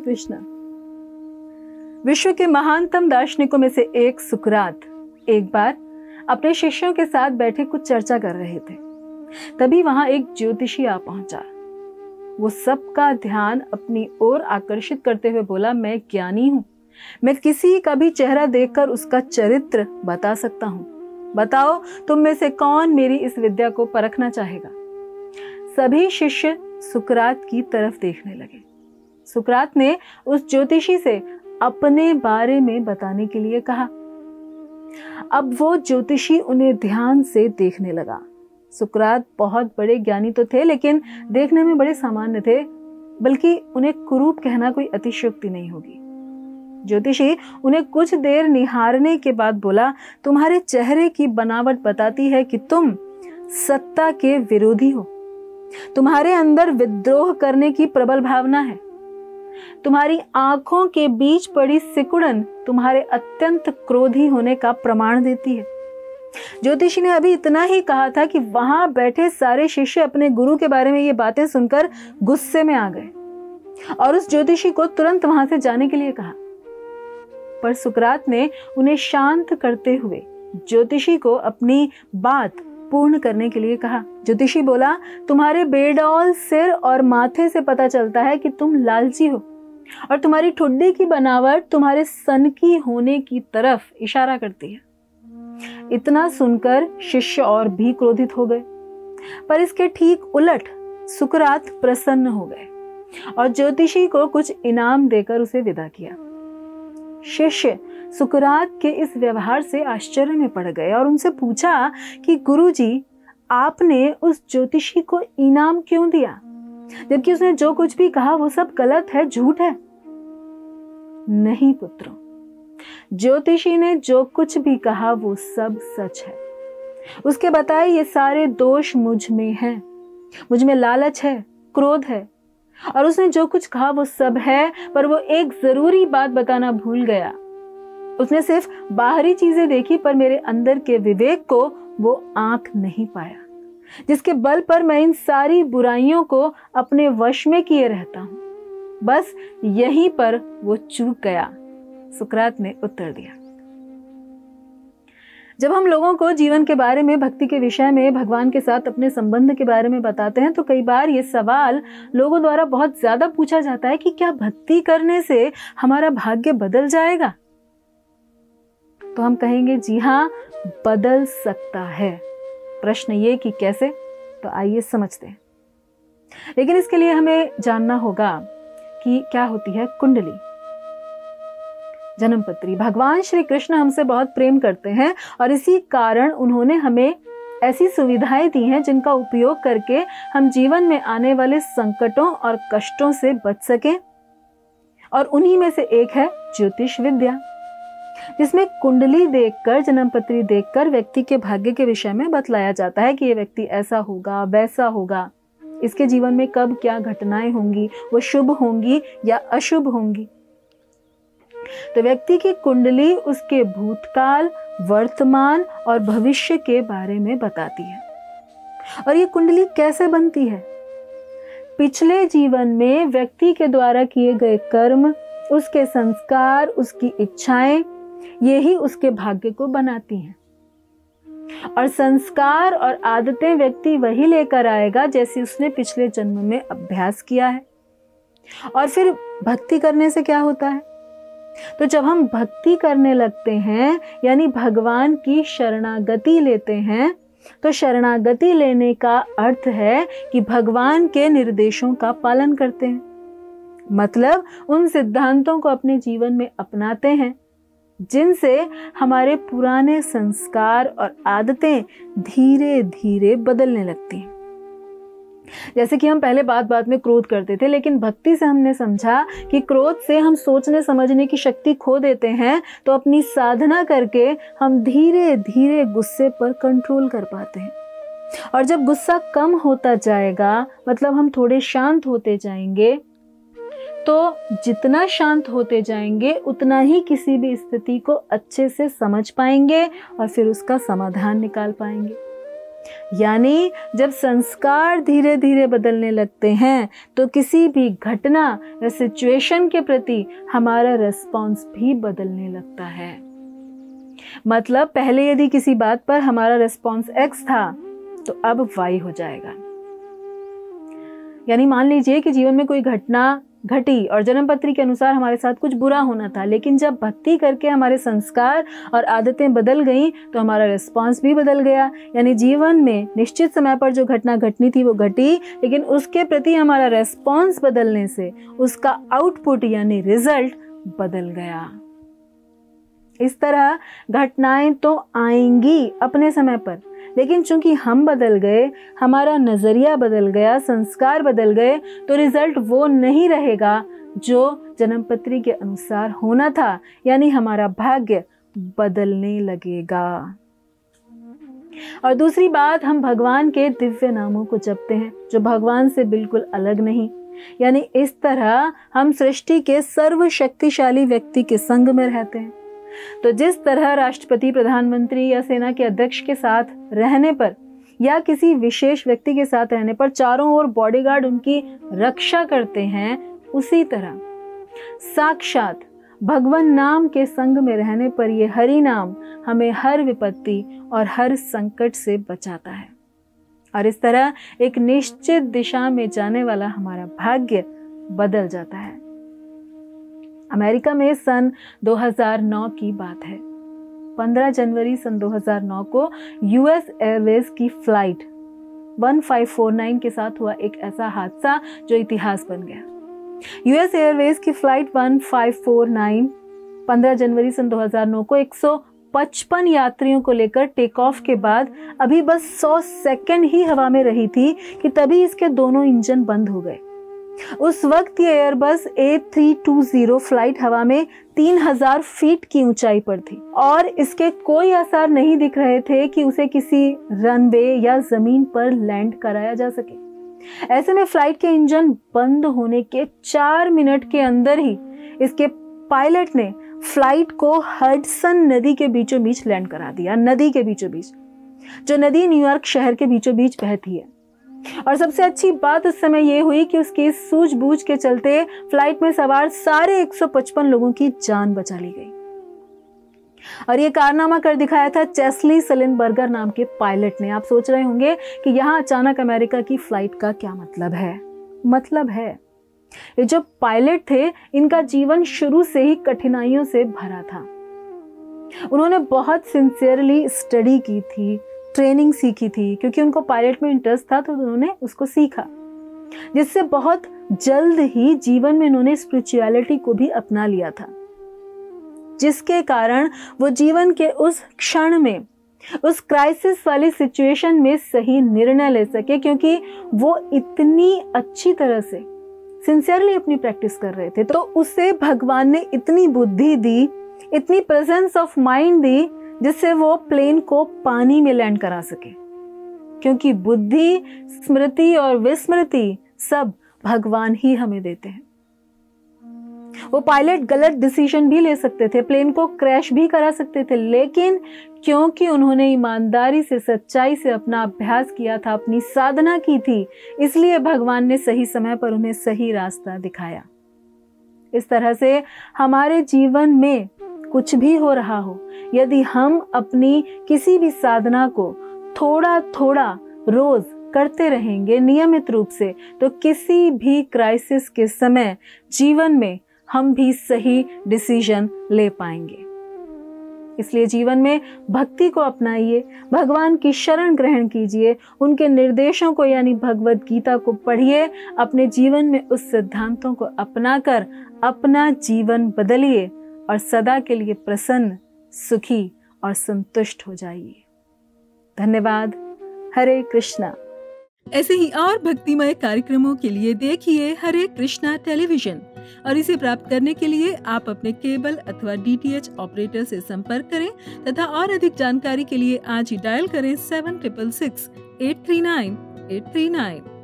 कृष्ण। विश्व के महानतम दार्शनिकों में से एक सुकरात एक बार अपने शिष्यों के साथ बैठे कुछ चर्चा कर रहे थे। तभी वहां एक ज्योतिषी आ पहुंचा। वो सबका ध्यान अपनी ओर आकर्षित करते हुए बोला, मैं ज्ञानी हूं, मैं किसी का भी चेहरा देखकर उसका चरित्र बता सकता हूं। बताओ तुम में से कौन मेरी इस विद्या को परखना चाहेगा। सभी शिष्य सुकरात की तरफ देखने लगे। सुकरात ने उस ज्योतिषी से अपने बारे में बताने के लिए कहा। अब वो ज्योतिषी उन्हें ध्यान से देखने लगा। सुकरात बहुत बड़े ज्ञानी तो थे, लेकिन देखने में बड़े सामान्य थे, बल्कि उन्हें कुरूप कहना कोई अतिशयोक्ति नहीं होगी। ज्योतिषी उन्हें कुछ देर निहारने के बाद बोला, तुम्हारे चेहरे की बनावट बताती है कि तुम सत्ता के विरोधी हो। तुम्हारे अंदर विद्रोह करने की प्रबल भावना है। तुम्हारी आंखों के बीच पड़ी सिकुड़न तुम्हारे अत्यंत क्रोधी होने का प्रमाण देती है। ज्योतिषी ने अभी इतना ही कहा था कि वहां बैठे सारे शिष्य अपने गुरु के बारे में ये बातें सुनकर गुस्से में आ गए और उस ज्योतिषी को तुरंत वहां से जाने के लिए कहा। पर सुकरात ने उन्हें शांत करते हुए ज्योतिषी को अपनी बात पूर्ण करने के लिए कहा। ज्योतिषी बोला, तुम्हारे बेडौल सिर और माथे से पता चलता है कि तुम लालची हो और तुम्हारी ठुड्डी की बनावट तुम्हारे सनकी होने की तरफ इशारा करती है। इतना सुनकर शिष्य और भी क्रोधित हो गए, पर इसके ठीक उलट सुकरात प्रसन्न हो गए और ज्योतिषी को कुछ इनाम देकर उसे विदा किया। शिष्य सुकरात के इस व्यवहार से आश्चर्य में पड़ गए और उनसे पूछा कि गुरुजी, आपने उस ज्योतिषी को इनाम क्यों दिया, जबकि उसने जो कुछ भी कहा वो सब गलत है, झूठ है। नहीं पुत्रों, ज्योतिषी ने जो कुछ भी कहा वो सब सच है। उसके बताए ये सारे दोष मुझ में हैं। मुझ में लालच है, क्रोध है, और उसने जो कुछ कहा वो सब है, पर वो एक जरूरी बात बताना भूल गया। उसने सिर्फ बाहरी चीजें देखी, पर मेरे अंदर के विवेक को वो आंक नहीं पाया, जिसके बल पर मैं इन सारी बुराइयों को अपने वश में किए रहता हूं। बस यहीं पर वो चूक गया, सुकरात ने उत्तर दिया। जब हम लोगों को जीवन के बारे में, भक्ति के विषय में, भगवान के साथ अपने संबंध के बारे में बताते हैं तो कई बार ये सवाल लोगों द्वारा बहुत ज्यादा पूछा जाता है कि क्या भक्ति करने से हमारा भाग्य बदल जाएगा। तो हम कहेंगे जी हाँ, बदल सकता है। प्रश्न ये कि कैसे, तो आइए समझते हैं। लेकिन इसके लिए हमें जानना होगा कि क्या होती है कुंडली, जन्मपत्री। भगवान श्री कृष्ण हमसे बहुत प्रेम करते हैं और इसी कारण उन्होंने हमें ऐसी सुविधाएं दी हैं जिनका उपयोग करके हम जीवन में आने वाले संकटों और कष्टों से बच सकें। और उन्हीं में से एक है ज्योतिष विद्या, जिसमें कुंडली देखकर, जन्मपत्री देखकर व्यक्ति के भाग्य के विषय में बतलाया जाता है कि ये व्यक्ति ऐसा होगा, वैसा होगा, इसके जीवन में कब क्या घटनाएं होंगी, वो शुभ होंगी या अशुभ होंगी। तो व्यक्ति की कुंडली उसके भूतकाल, वर्तमान और भविष्य के बारे में बताती है। और ये कुंडली कैसे बनती है? पिछले जीवन में व्यक्ति के द्वारा किए गए कर्म, उसके संस्कार, उसकी इच्छाएं, यही उसके भाग्य को बनाती हैं। और संस्कार और आदतें व्यक्ति वही लेकर आएगा जैसे उसने पिछले जन्म में अभ्यास किया है। और फिर भक्ति करने से क्या होता है? तो जब हम भक्ति करने लगते हैं, यानी भगवान की शरणागति लेते हैं, तो शरणागति लेने का अर्थ है कि भगवान के निर्देशों का पालन करते हैं। मतलब उन सिद्धांतों को अपने जीवन में अपनाते हैं जिनसे हमारे पुराने संस्कार और आदतें धीरे धीरे बदलने लगती हैं। जैसे कि हम पहले बात बात में क्रोध करते थे, लेकिन भक्ति से हमने समझा कि क्रोध से हम सोचने समझने की शक्ति खो देते हैं, तो अपनी साधना करके हम धीरे धीरे गुस्से पर कंट्रोल कर पाते हैं। और जब गुस्सा कम होता जाएगा, मतलब हम थोड़े शांत होते जाएंगे, तो जितना शांत होते जाएंगे उतना ही किसी भी स्थिति को अच्छे से समझ पाएंगे और फिर उसका समाधान निकाल पाएंगे। यानी जब संस्कार धीरे धीरे बदलने लगते हैं तो किसी भी घटना या सिचुएशन के प्रति हमारा रिस्पॉन्स भी बदलने लगता है। मतलब पहले यदि किसी बात पर हमारा रिस्पॉन्स X था तो अब Y हो जाएगा। यानी मान लीजिए कि जीवन में कोई घटना घटी और जन्मपत्री के अनुसार हमारे साथ कुछ बुरा होना था, लेकिन जब भक्ति करके हमारे संस्कार और आदतें बदल गईं तो हमारा रिस्पांस भी बदल गया। यानी जीवन में निश्चित समय पर जो घटना घटनी थी वो घटी, लेकिन उसके प्रति हमारा रिस्पांस बदलने से उसका आउटपुट यानी रिजल्ट बदल गया। इस तरह घटनाएं तो आएंगी अपने समय पर, लेकिन चूंकि हम बदल गए, हमारा नजरिया बदल गया, संस्कार बदल गए, तो रिजल्ट वो नहीं रहेगा जो जन्मपत्री के अनुसार होना था। यानी हमारा भाग्य बदलने लगेगा। और दूसरी बात, हम भगवान के दिव्य नामों को जपते हैं जो भगवान से बिल्कुल अलग नहीं। यानी इस तरह हम सृष्टि के सर्वशक्तिशाली व्यक्ति के संग में रहते हैं। तो जिस तरह राष्ट्रपति, प्रधानमंत्री या सेना के अध्यक्ष के साथ रहने पर या किसी विशेष व्यक्ति के साथ रहने पर चारों ओर बॉडीगार्ड उनकी रक्षा करते हैं, उसी तरह साक्षात भगवान नाम के संग में रहने पर ये हरि नाम हमें हर विपत्ति और हर संकट से बचाता है। और इस तरह एक निश्चित दिशा में जाने वाला हमारा भाग्य बदल जाता है। अमेरिका में सन 2009 की बात है। 15 जनवरी सन 2009 को यूएस एयरवेज की फ्लाइट 1549 के साथ हुआ एक ऐसा हादसा जो इतिहास बन गया। यूएस एयरवेज की फ्लाइट 1549 15 जनवरी सन 2009 को 155 यात्रियों को लेकर टेक ऑफ के बाद अभी बस 100 सेकंड ही हवा में रही थी कि तभी इसके दोनों इंजन बंद हो गए। उस वक्त ये एयरबस A320 फ्लाइट हवा में 3000 फीट की ऊंचाई पर थी और इसके कोई आसार नहीं दिख रहे थे कि उसे किसी रनवे या जमीन पर लैंड कराया जा सके। ऐसे में फ्लाइट के इंजन बंद होने के 4 मिनट के अंदर ही इसके पायलट ने फ्लाइट को हडसन नदी के बीचों बीच लैंड करा दिया। नदी के बीचों बीच, जो नदी न्यूयॉर्क शहर के बीचों बीच बहती है। और सबसे अच्छी बात उस समय यह हुई कि उसकी सूझबूझ के चलते फ्लाइट में सवार सारे 155 लोगों की जान बचा ली गई। और ये कारनामा कर दिखाया था चेस्ली सलिनबर्गर नाम के पायलट ने। आप सोच रहे होंगे कि यहाँ अचानक अमेरिका की फ्लाइट का क्या मतलब है ये जो पायलट थे, इनका जीवन शुरू से ही कठिनाइयों से भरा था। उन्होंने बहुत सिंसियरली स्टडी की थी, ट्रेनिंग सीखी थी, क्योंकि उनको पायलट में इंटरेस्ट था तो उन्होंने उसको सीखा, जिससे बहुत जल्द ही जीवन में उन्होंने स्पिरिचुअलिटी को भी अपना लिया था, जिसके कारण वो जीवन के उस क्षण में, उस क्राइसिस वाली सिचुएशन में सही निर्णय ले सके, क्योंकि वो इतनी अच्छी तरह से सिंसियरली अपनी प्रैक्टिस कर रहे थे। तो उसे भगवान ने इतनी बुद्धि दी, इतनी प्रेजेंस ऑफ माइंड दी, जिससे वो प्लेन को पानी में लैंड करा सके, क्योंकि बुद्धि, स्मृति और विस्मृति सब भगवान ही हमें देते हैं। वो पायलट गलत डिसीजन भी ले सकते थे, प्लेन को क्रैश भी करा सकते थे, लेकिन क्योंकि उन्होंने ईमानदारी से, सच्चाई से अपना अभ्यास किया था, अपनी साधना की थी, इसलिए भगवान ने सही समय पर उन्हें सही रास्ता दिखाया। इस तरह से हमारे जीवन में कुछ भी हो रहा हो, यदि हम अपनी किसी भी साधना को थोड़ा थोड़ा रोज करते रहेंगे नियमित रूप से, तो किसी भी क्राइसिस के समय जीवन में हम भी सही डिसीजन ले पाएंगे। इसलिए जीवन में भक्ति को अपनाइए, भगवान की शरण ग्रहण कीजिए, उनके निर्देशों को यानी भगवद गीता को पढ़िए, अपने जीवन में उस सिद्धांतों को अपनाकर अपना जीवन बदलिए और सदा के लिए प्रसन्न, सुखी और संतुष्ट हो जाइए। धन्यवाद। हरे कृष्णा। ऐसे ही और भक्तिमय कार्यक्रमों के लिए देखिए हरे कृष्णा टेलीविजन, और इसे प्राप्त करने के लिए आप अपने केबल अथवा DTH ऑपरेटर से संपर्क करें तथा और अधिक जानकारी के लिए आज ही डायल करें 7666 839 839।